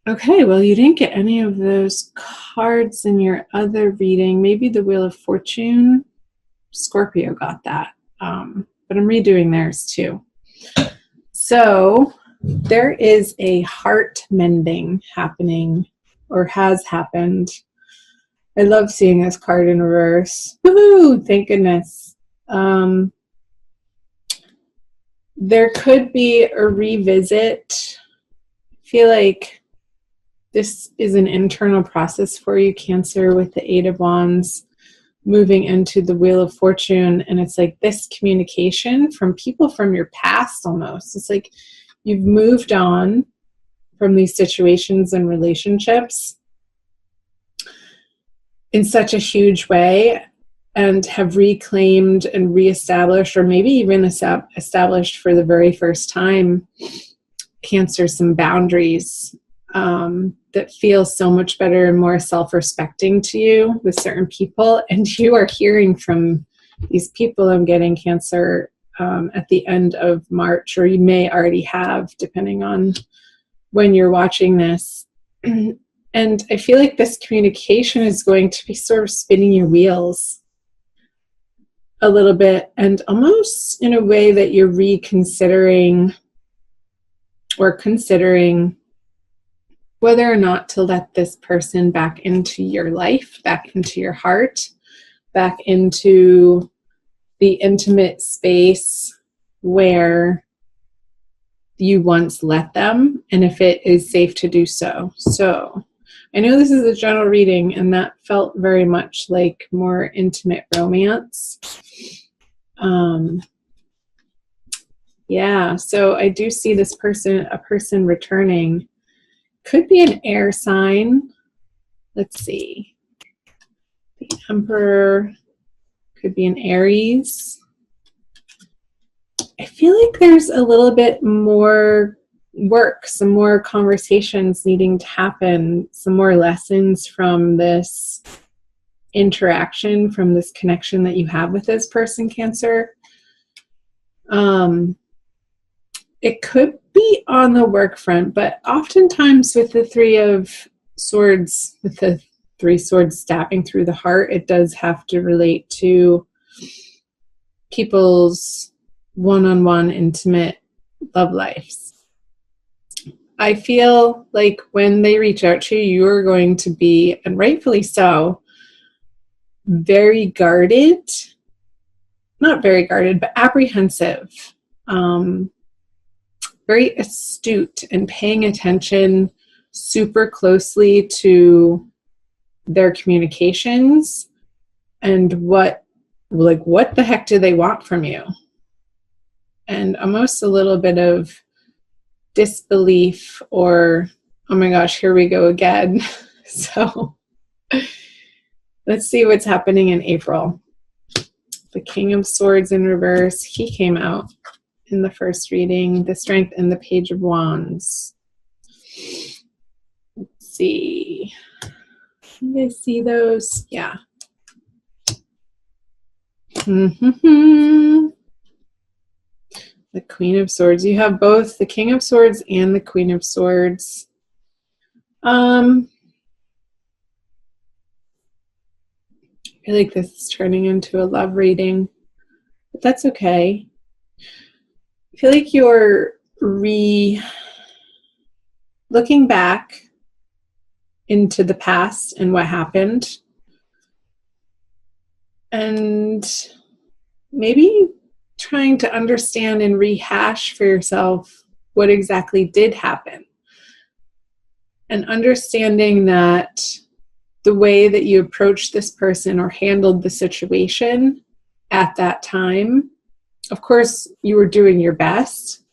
Okay, well, you didn't get any of those cards in your other reading. Maybe the Wheel of Fortune. Scorpio got that. But I'm redoing theirs too. So there is a heart mending happening, or has happened. I love seeing this card in reverse. Woohoo! Thank goodness. There could be a revisit. I feel like this is an internal process for you, Cancer, with the Eight of Wands moving into the Wheel of Fortune. And it's like this communication from people from your past almost. It's like you've moved on from these situations and relationships in such a huge way and have reclaimed and reestablished, or maybe even established for the very first time, Cancer, some boundaries that feel so much better and more self-respecting to you with certain people. And you are hearing from these people, I'm getting, Cancer, at the end of March, or you may already have, depending on when you're watching this. And I feel like this communication is going to be sort of spinning your wheels a little bit, and almost in a way that you're reconsidering or considering whether or not to let this person back into your life, back into your heart, back into the intimate space where you once let them, and if it is safe to do so. So I know this is a general reading, and that felt very much like more intimate romance. Yeah, so I do see this person, a person returning. Could be an air sign. Let's see. The Emperor could be an Aries. I feel like there's a little bit more work, some more conversations needing to happen, some more lessons from this interaction, from this connection that you have with this person, Cancer. It could be on the work front, but oftentimes with the Three of Swords, with the three swords stabbing through the heart, it does have to relate to people's one-on-one intimate love lives. I feel like when they reach out to you, you're going to be, and rightfully so, very guarded, not very guarded, but apprehensive, very astute and paying attention super closely to their communications and what the heck do they want from you? And almost a little bit of disbelief, or, oh my gosh, here we go again. So let's see what's happening in April. The King of Swords in reverse, he came out in the first reading. The Strength and the Page of Wands. Let's see. Can you guys see those? Yeah. The Queen of Swords. You have both the King of Swords and the Queen of Swords. I feel like this is turning into a love reading, but that's okay. I feel like you're looking back into the past and what happened, and maybe trying to understand and rehash for yourself what exactly did happen, and understanding that the way that you approached this person or handled the situation at that time, of course, you were doing your best,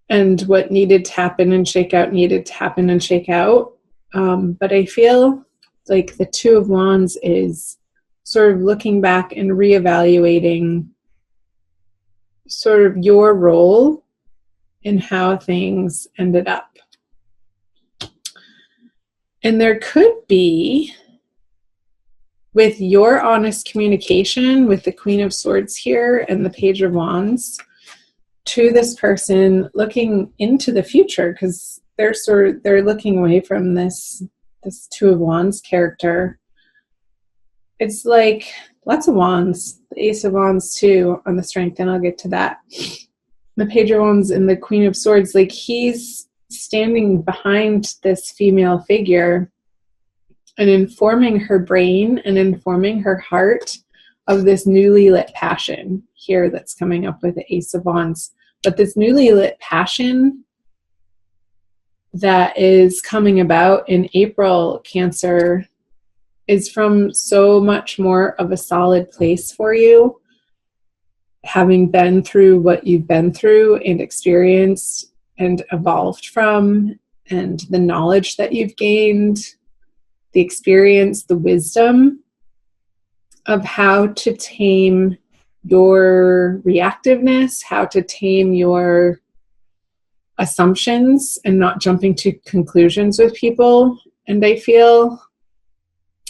and what needed to happen and shake out needed to happen and shake out. But I feel like the Two of Wands is sort of looking back and reevaluating sort of your role in how things ended up. And there could be, with your honest communication with the Queen of Swords here and the Page of Wands, to this person looking into the future, because they're looking away from this Two of Wands character. It's like lots of wands, the Ace of Wands too on the Strength, and I'll get to that. The Page of Wands and the Queen of Swords, like he's standing behind this female figure and informing her brain and informing her heart of this newly lit passion here that's coming up with the Ace of Wands. But this newly lit passion that is coming about in April, Cancer, is from so much more of a solid place for you, having been through what you've been through and experienced and evolved from, and the knowledge that you've gained, the experience, the wisdom of how to tame your reactiveness, how to tame your assumptions and not jumping to conclusions with people. And I feel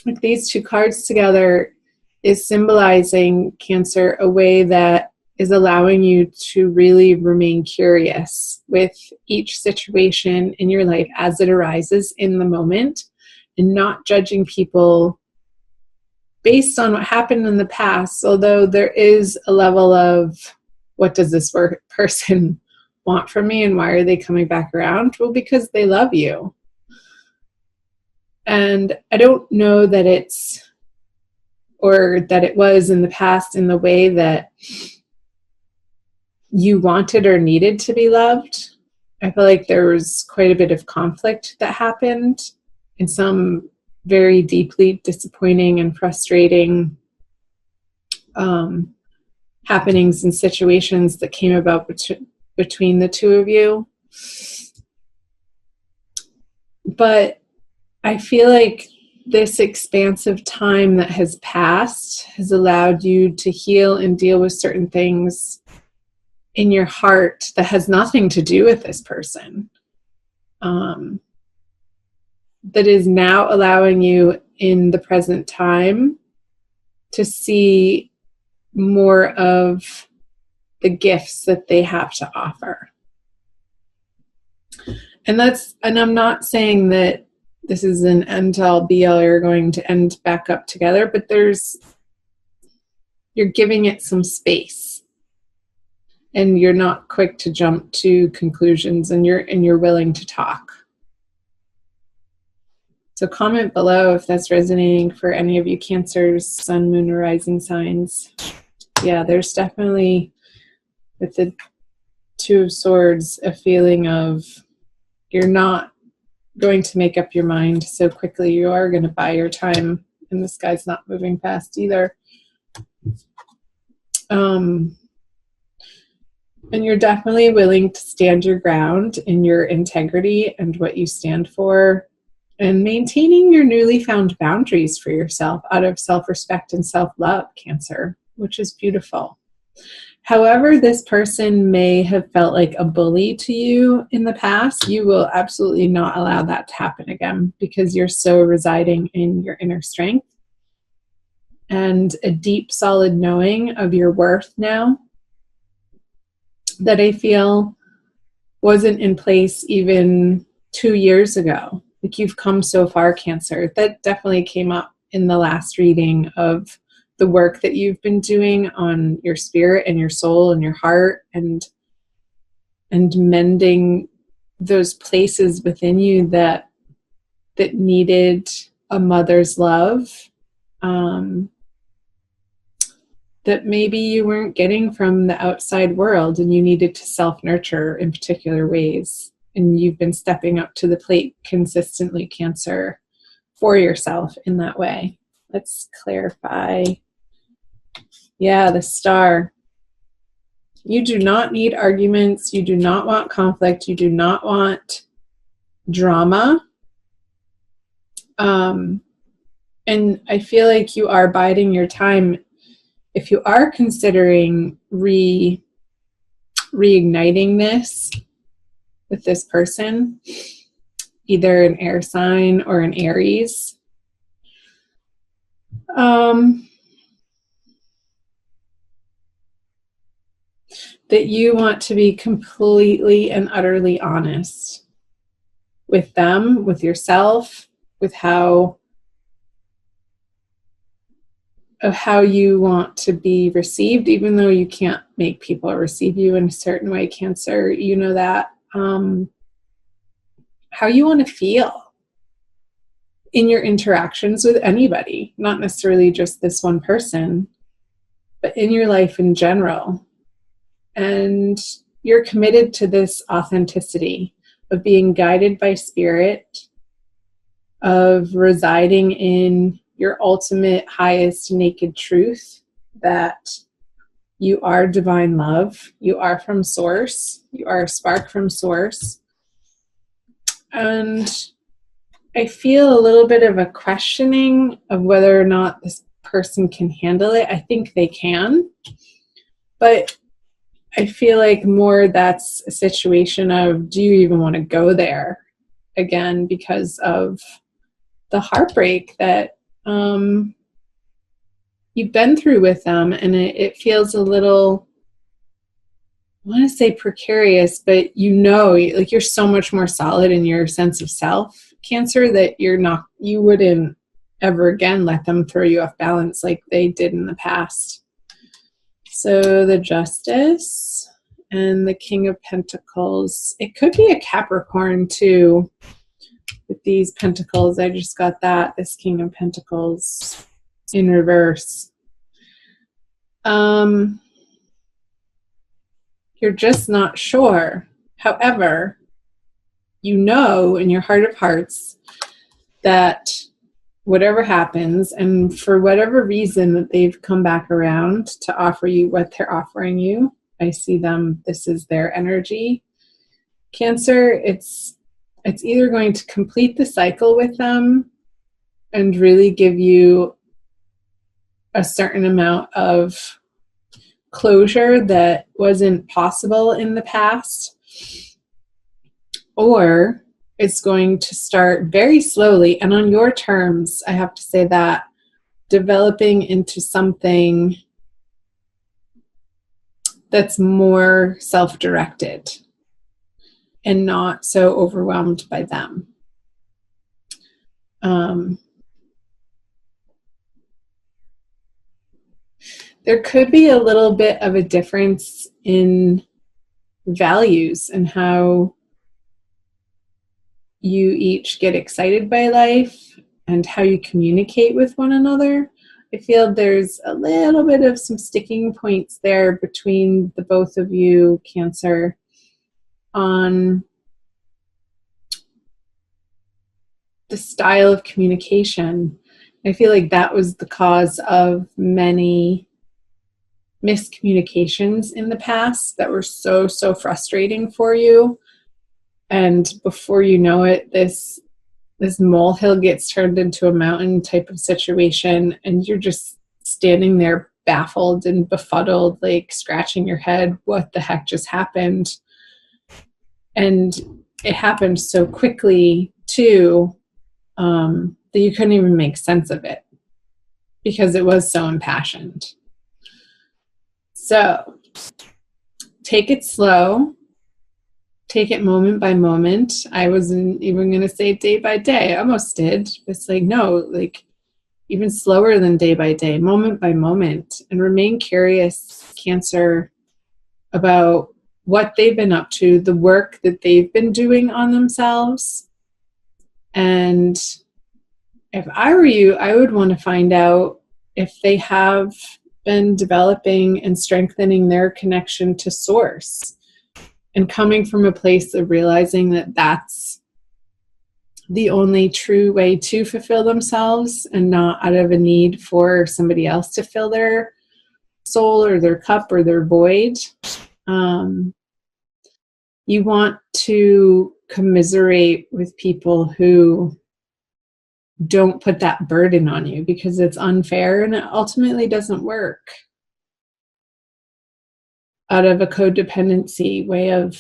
like these two cards together is symbolizing, Cancer, a way that is allowing you to really remain curious with each situation in your life as it arises in the moment, and not judging people based on what happened in the past, although there is a level of, what does this person want from me and why are they coming back around? Well, because they love you. And I don't know that it's, or that it was in the past in the way that you wanted or needed to be loved. I feel like there was quite a bit of conflict that happened, and some very deeply disappointing and frustrating happenings and situations that came about between the two of you. But I feel like this expansive time that has passed has allowed you to heal and deal with certain things in your heart that has nothing to do with this person. That is now allowing you in the present time to see more of the gifts that they have to offer. And I'm not saying that this is an end all be all, you're going to end back up together, but you're giving it some space, and you're not quick to jump to conclusions, and you're willing to talk. So comment below if that's resonating for any of you Cancers, Sun, Moon, or Rising signs. Yeah, there's definitely, with the Two of Swords, a feeling of you're not going to make up your mind so quickly. You are going to buy your time, and this guy's not moving fast either. And you're definitely willing to stand your ground in your integrity and what you stand for, and maintaining your newly found boundaries for yourself out of self-respect and self-love, Cancer, which is beautiful. However, this person may have felt like a bully to you in the past, you will absolutely not allow that to happen again, because you're so residing in your inner strength and a deep, solid knowing of your worth now that I feel wasn't in place even 2 years ago. Like, you've come so far, Cancer. That definitely came up in the last reading of the work that you've been doing on your spirit and your soul and your heart, and mending those places within you that needed a mother's love, that maybe you weren't getting from the outside world, and you needed to self-nurture in particular ways. And you've been stepping up to the plate consistently, Cancer, for yourself in that way. Let's clarify. Yeah, the Star. You do not need arguments. You do not want conflict. You do not want drama. And I feel like you are biding your time. If you are considering reigniting this with this person, either an air sign or an Aries, that you want to be completely and utterly honest with them, with yourself, with how you want to be received, even though you can't make people receive you in a certain way, Cancer. You know that. How you want to feel in your interactions with anybody, not necessarily just this one person, but in your life in general. And you're committed to this authenticity of being guided by spirit, of residing in your ultimate, highest, naked truth, that you are divine love, you are from source, you are a spark from source. And I feel a little bit of a questioning of whether or not this person can handle it. I think they can, but I feel like more that's a situation of, do you even want to go there again because of the heartbreak that you've been through with them? And it feels a little, I want to say precarious, but like you're so much more solid in your sense of self, Cancer, that you wouldn't ever again let them throw you off balance like they did in the past. So the Justice and the King of Pentacles. It could be a Capricorn too with these pentacles. I just got that, this King of Pentacles in reverse. You're just not sure. However, you know in your heart of hearts that whatever happens, and for whatever reason that they've come back around to offer you what they're offering you, I see them, this is their energy. Cancer, it's either going to complete the cycle with them and really give you a certain amount of closure that wasn't possible in the past, or it's going to start very slowly and on your terms, I have to say that, developing into something that's more self-directed and not so overwhelmed by them. There could be a little bit of a difference in values and how you each get excited by life and how you communicate with one another. I feel there's a little bit of some sticking points there between the both of you, Cancer, on the style of communication. I feel like that was the cause of many miscommunications in the past that were so frustrating for you. And before you know it, this molehill gets turned into a mountain type of situation, and you're just standing there baffled and befuddled, like scratching your head, what the heck just happened? And it happened so quickly too, that you couldn't even make sense of it because it was so impassioned. So take it slow. Take it moment by moment. I wasn't even going to say day by day. I almost did. It's like, no, like even slower than day by day, moment by moment, and remain curious, Cancer, about what they've been up to, the work that they've been doing on themselves. And if I were you, I would want to find out if they have been developing and strengthening their connection to source, and coming from a place of realizing that that's the only true way to fulfill themselves, and not out of a need for somebody else to fill their soul or their cup or their void. You want to commiserate with people who don't put that burden on you, because it's unfair and it ultimately doesn't work out of a codependency way of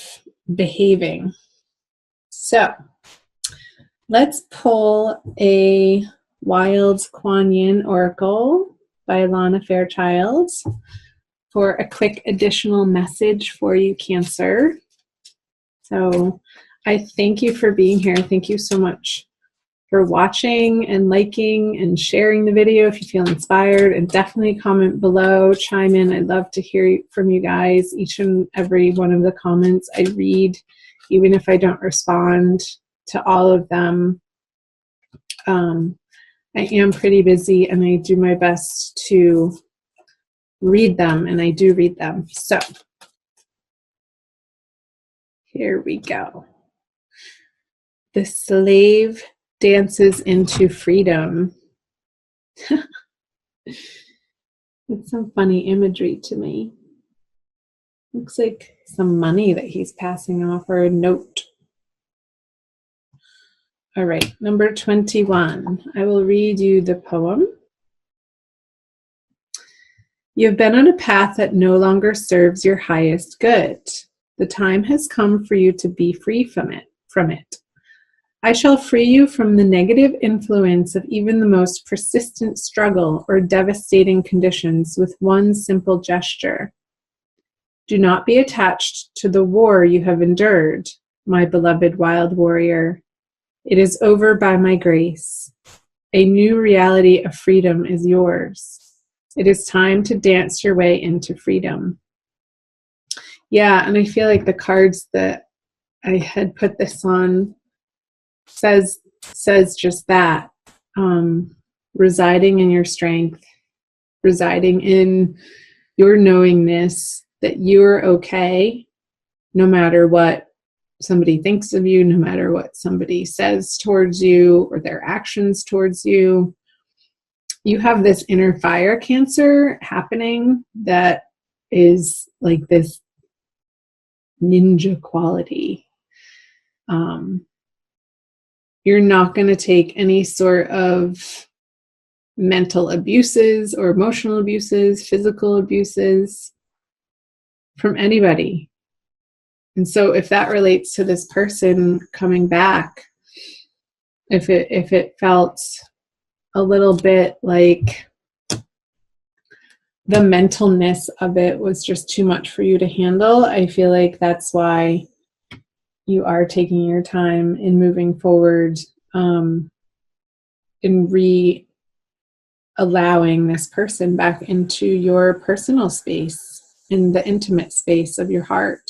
behaving. So let's pull a Wild Kuan Yin Oracle by Lana Fairchild for a quick additional message for you, Cancer. So I thank you for being here. Thank you so much for watching and liking and sharing the video if you feel inspired, and definitely comment below, chime in. I'd love to hear from you guys. Each and every one of the comments I read, even if I don't respond to all of them. I am pretty busy and I do my best to read them, and I do read them. So here we go. The slave dances into freedom. It's some funny imagery to me. Looks like some money that he's passing off, or a note. All right, number 21. I will read you the poem. You have been on a path that no longer serves your highest good. The time has come for you to be free from it. I shall free you from the negative influence of even the most persistent struggle or devastating conditions with one simple gesture. Do not be attached to the war you have endured, my beloved wild warrior. It is over by my grace. A new reality of freedom is yours. It is time to dance your way into freedom. Yeah, and I feel like the cards that I had put this on says just that. Residing in your strength, residing in your knowingness that you're okay, no matter what somebody thinks of you, no matter what somebody says towards you or their actions towards you. You have this inner fire, Cancer, happening that is like this ninja quality. You're not going to take any sort of mental abuses or emotional abuses, physical abuses from anybody. And so if that relates to this person coming back, if it felt a little bit like the mentalness of it was just too much for you to handle, I feel like that's why you are taking your time in moving forward, in allowing this person back into your personal space, in the intimate space of your heart.